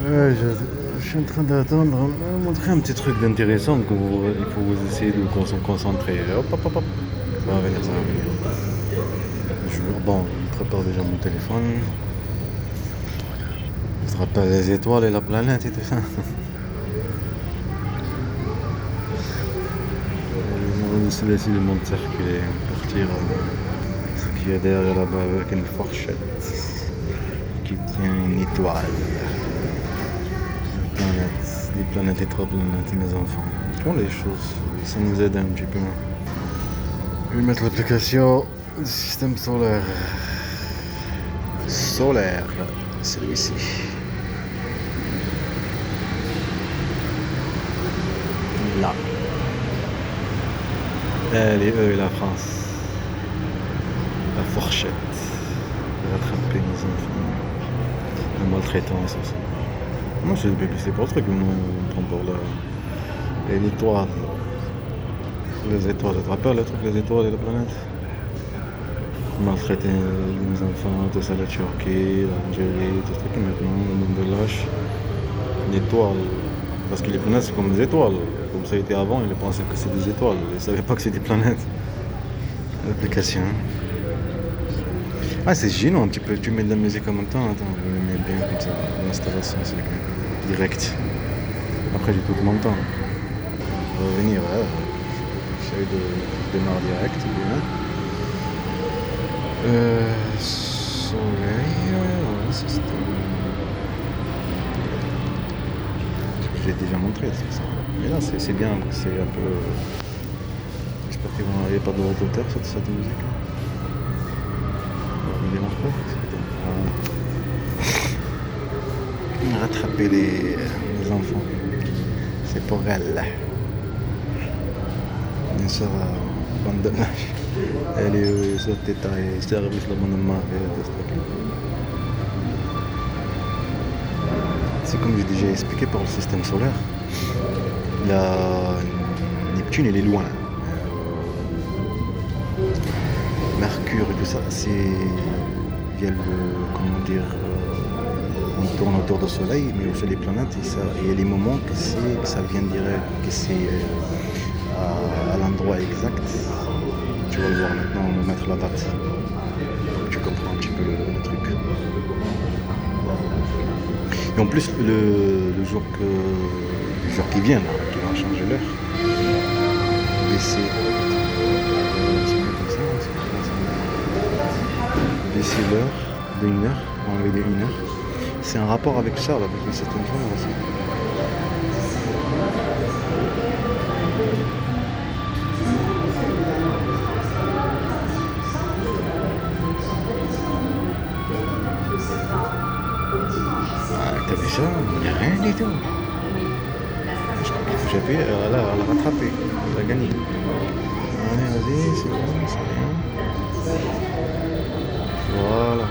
Je suis en train d'attendre. Montrer un petit truc d'intéressant que il faut vous essayer de vous concentrer. Hop, hop, hop, hop. Ça va venir, ça va venir. Bon, je prépare déjà mon téléphone. Je te rappelle les étoiles et la planète et tout ça. On va se laisser le monde circuler, partir. Ce qu'il y a derrière là-bas avec une fourchette qui tient une étoile. Les planètes et trois planètes, mes enfants. Font les choses, ça nous aide un petit peu. Je vais mettre l'application du système solaire. Solaire, celui-ci. Là. Les E et la France. La fourchette. Rattraper nos enfants. Le maltraitant et ça. Non, c'est pas le truc, on prend pour là. Et l'étoile. Les étoiles, tu te rappelles le truc, les étoiles et la planète? Maltraiter les enfants, tout ça, la Turquie, l'Algérie, tout ce truc, et maintenant, le monde de lâche. L'étoile. Parce que les planètes, c'est comme des étoiles. Comme ça a été avant, ils pensaient que c'est des étoiles. Ils ne savaient pas que c'est des planètes. L'application. Ah, c'est gênant un petit peu. Tu mets de la musique en même temps. Attends, je le mets bien comme ça. L'installation, c'est direct. Après, j'ai tout mon temps. Je vais revenir. J'essaie de démarrer direct. Bien. Soleil. Ouais, système. Je l'ai déjà montré, c'est ça. Mais là, c'est bien. C'est un peu. J'espère qu'il n'y a pas de d'auteur sur cette musique. Il démarre pas. Rattraper les enfants. C'est pour elle. Bien sûr, bande de lâches. Elle est sur tes tailles, service la bande de marée. C'est comme j'ai déjà expliqué par le système solaire. La Neptune, elle est loin. Mercure et tout ça, c'est. Il y a le. Comment dire. On tourne autour du soleil, mais aussi les planètes, il y a les moments que ça vient direct, que c'est à l'endroit exact. Tu vas le voir maintenant, on va mettre la date. Tu comprends un petit peu le truc. Et en plus, le jour qui vient, là, qui va changer l'heure, baisser. Baisser l'heure de 1 heure, enlever de 1 heure. C'est un rapport avec ça, avec une certaine chose aussi. Ah, t'as vu ça? Il n'y a rien du tout. Je crois qu'il faut j'appuyer, elle a rattrapé, elle a gagné. Allez, vas-y, c'est bon, c'est bien. Voilà.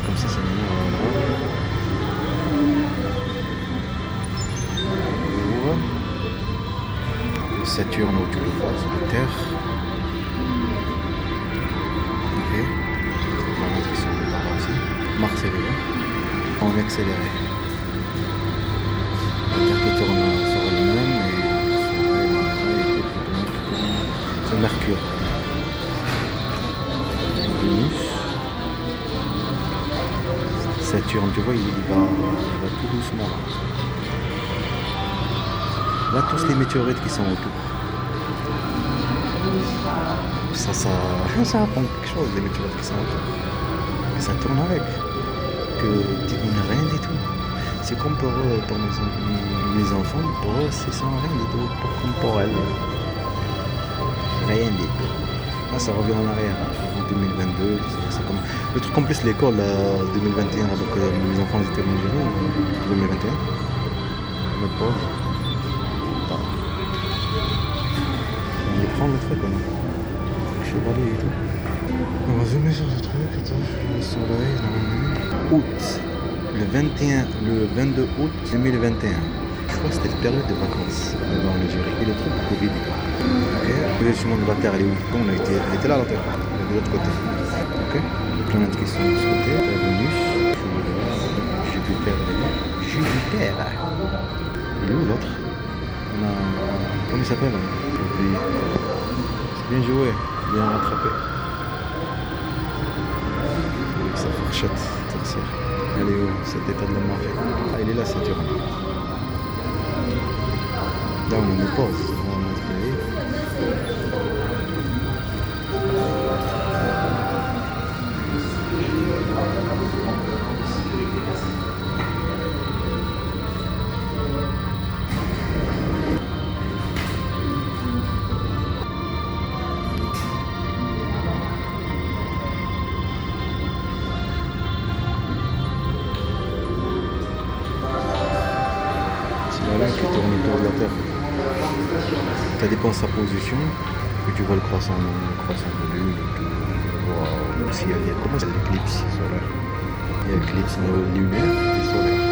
Comme ça, c'est mieux. Voilà. Saturne, où tu le vois, c'est la Terre. Ok. On va montrer sur le par là aussi. Mars est là. En accéléré. La Terre qui tourne sur elle-même et c'est Mercure. Vénus. Saturne, tu vois, il va tout doucement là. Là, tous les météorites qui sont autour. Ça apprend quelque chose, les météorites qui sont autour. Et ça tourne avec. On n'a rien du tout. C'est comme pour eux, pour mes enfants, pour eux, c'est sans rien du tout. Pour elles. Rien du tout. Là, ça revient en arrière. En 2022, c'est comme. Le truc en plus, l'école 2021, donc mes enfants étaient en Algérie, 2021. Mais pas. On les prend le truc, on a. Chevalier et tout. On va zoomer sur ce truc, attends, le soleil, là. Août. Le 22 août 2021. Je crois que c'était la période de vacances en Algérie. Et le truc Covid. Ok. Le positionnement de la Terre, elle est où? Elle était là la Terre. Elle est de l'autre côté. Ok. Les planètes qui sont de ce côté, la Vénus, Jupiter, elle est là. Jupiter. Il est où l'autre? On a. Comment il s'appelle? J'ai oublié. C'est bien joué, bien rattrapé. Avec sa fourchette sorcière. Elle est où cet état de la marée? Ah, il est là, Saturne. Là, on est pause. On va monter. Qui tourne autour de la Terre. Ça dépend de sa position, que tu vois le croissant de lune, ou s'il y a comment c'est l'éclipse solaire. Il y a l'éclipse lunaire et solaire.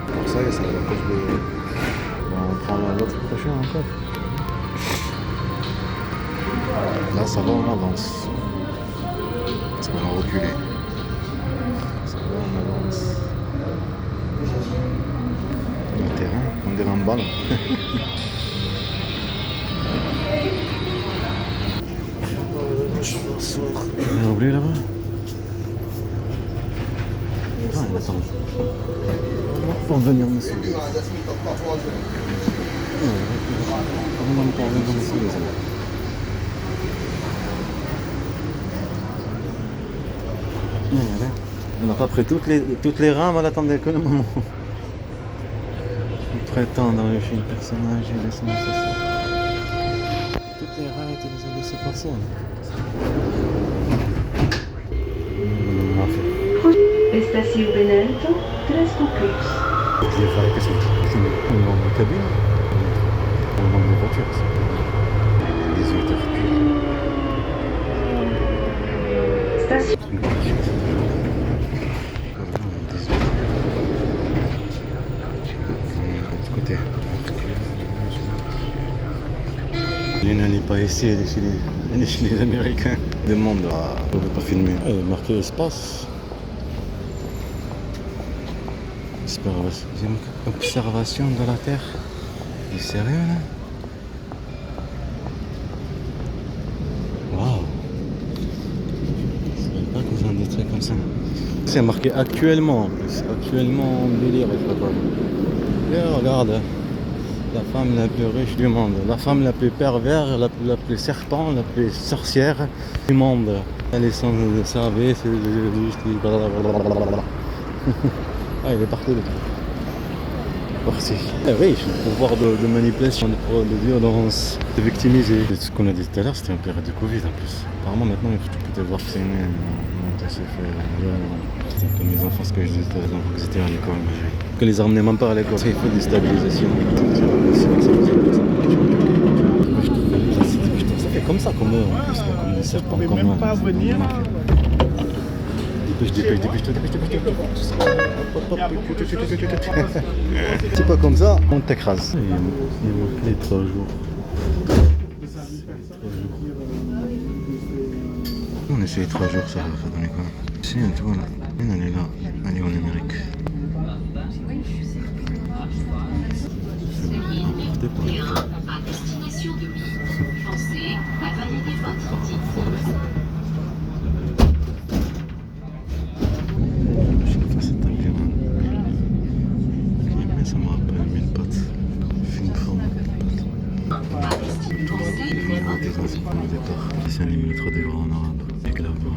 Pour ça, il y a ça la cause de. On prend l'autre prochain encore. Là, ça va, on avance. Parce qu'on a reculé. Ça va, on avance. Le terrain, on dirait un ballon. On a oublié là-bas. Ah, attends. On va venir me suivre. On va venir me suivre. On n'a pas pris toutes les rames, on attendait que le moment. On prétend dans le film personnage et laisse moi ça. Toutes les rames étaient laissées passer. Estação Benedito, Transconcus. Je vais faire que c'est une grande cabine. On demande des voitures. 18h pile. Station. Côté. Lina n'est pas ici, elle est chez les Américains. Demande à. On ne peut pas filmer. Elle est marquée espace. Observation de la Terre. C'est sérieux là? Waouh! Je savais pas qu'on faisait des trucs comme ça. C'est marqué actuellement en plus. Actuellement en délire, je sais pas. Et regarde, la femme la plus riche du monde, la femme la plus pervers, la plus serpent, la plus sorcière du monde. Elle est sans service, ah, il est partout le truc. Parti. Ah oui, le pouvoir de manipulation, de violence, de victimiser. Ce qu'on a dit tout à l'heure, c'était en période de Covid en plus. Apparemment maintenant, tu peux te voir vacciner. C'est comme les enfants, ce que je disais tout à l'heure, qu'ils étaient à l'école. Que les ramenaient même pas à l'école. Il faut des stabilisations. Ça fait comme ça, comme eux en plus, comme des serpents, comme moi. Dépêche-toi. C'est pas comme ça, on t'écrase. Il manque les 3 jours. On essaye 3 jours, ça va donner quoi? Si, tu vois là, elle est là, elle est en Amérique. C'est bon, à destination de Lille. Pensez à valider votre titre. Ça me rappelle mes potes. Film forme des anciens au départ. C'est un limite des bras en arabe. Avec la voix.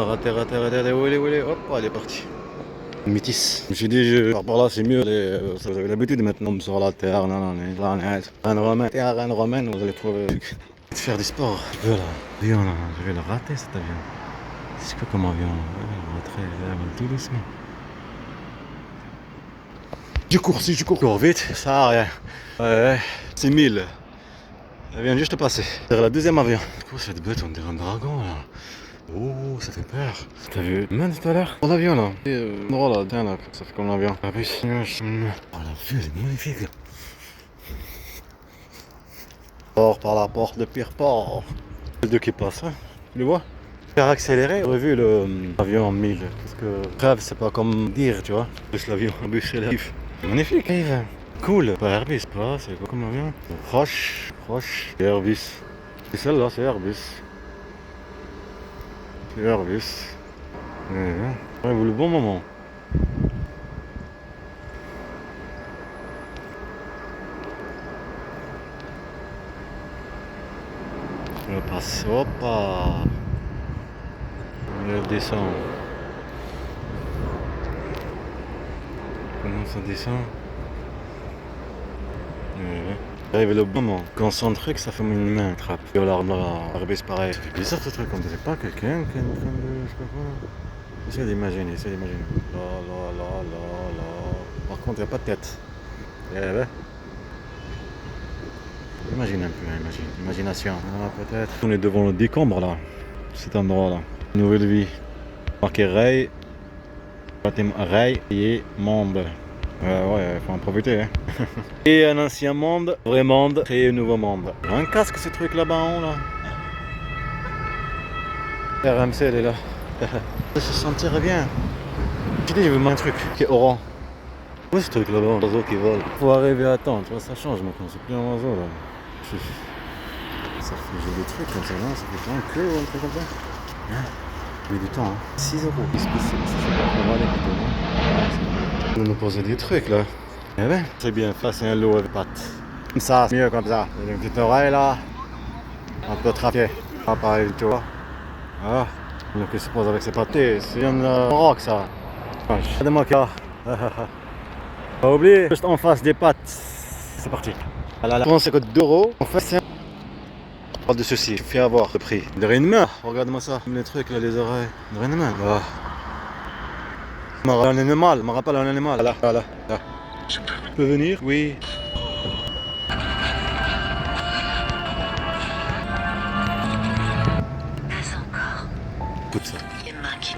raté, où elle est, hop, elle est partie. Une métisse. Je me suis dit, je pars par là, c'est mieux. Vous avez l'habitude maintenant sur la terre, Reine romaine, vous allez trouver faire du sport. L'avion là, je vais le rater cet avion. C'est quoi comme avion? Il va très tout doucement. Je cours vite, ça sert à rien. Ouais, c'est 1000. Elle vient juste de passer. C'est le deuxième avion. C'est quoi cette bête? On dirait un dragon là. Oh, ça fait peur. T'as vu même tout à l'heure? Oh, l'avion là. Oh là, tiens là, ça fait comme l'avion. La bus. Oh, la vue, elle est magnifique. Port par la porte de Pierreport. Les deux qui passent, hein. Tu le vois? Faire accélérer, j'aurais vu l'avion en 1000. Parce que rêve, c'est pas comme dire, tu vois. Plus l'avion, un bus, c'est l'avion. Magnifique, hein. Cool. Pas Airbus, pas, c'est quoi comme avion? Proche. Airbus. Et celle-là, c'est Airbus. Airbus. Ouais, le bon moment. Je passe. Hop. Je descend. Comment ça descend? J'arrive le bon moment. Concentré que ça fait une main trappe. Et Airbus pareil. Ça fait bizarre ce truc, on dirait pas quelqu'un qui est en train de. Je sais pas quoi. Essaye d'imaginer. Là. Par contre, il n'y a pas de tête. Imagine un peu, imagination. Ah, peut-être. On est devant le décombre là. Cet endroit là. Nouvelle vie. Marqué Ray. Ray et monde. Ouais, faut en profiter. Hein. Et un ancien monde, vrai monde, et un nouveau monde. Un casque ce truc là-bas en haut là. RMC elle est là. Ça se sentirait bien. Je dis, je veux un truc qui est orange. Où est ce truc là-bas, un oiseau qui vole? Faut arriver à temps, tu vois, ça change maintenant, c'est plus un oiseau là. Ça fait jouer des trucs comme ça, non? Ça fait un queue ou un truc comme ça? Il y a du temps, hein. 6 €. Qu'est-ce que c'est? On va aller plutôt, non? On nous pose des trucs là. Eh ben, c'est bien fait, c'est un lot avec pattes. Comme ça, c'est mieux comme ça. Il y a une petite oreille là. Un peu traqué. Ah, pareil, tu vois. Ah, donc il se pose avec ses pattes. C'est un rock ça. Regardez-moi là. Pas oublier, juste en face des pattes. C'est parti. La France ça coûte 2 €. En fait, c'est un de ceci. Je fais avoir le prix. De rien de main. Regarde-moi ça. Les trucs là, les oreilles. De rien de main. Ah. Je me rappelle un animal. Là. Je peux venir? Oui. Pas encore. Écoute ça. Les mains qui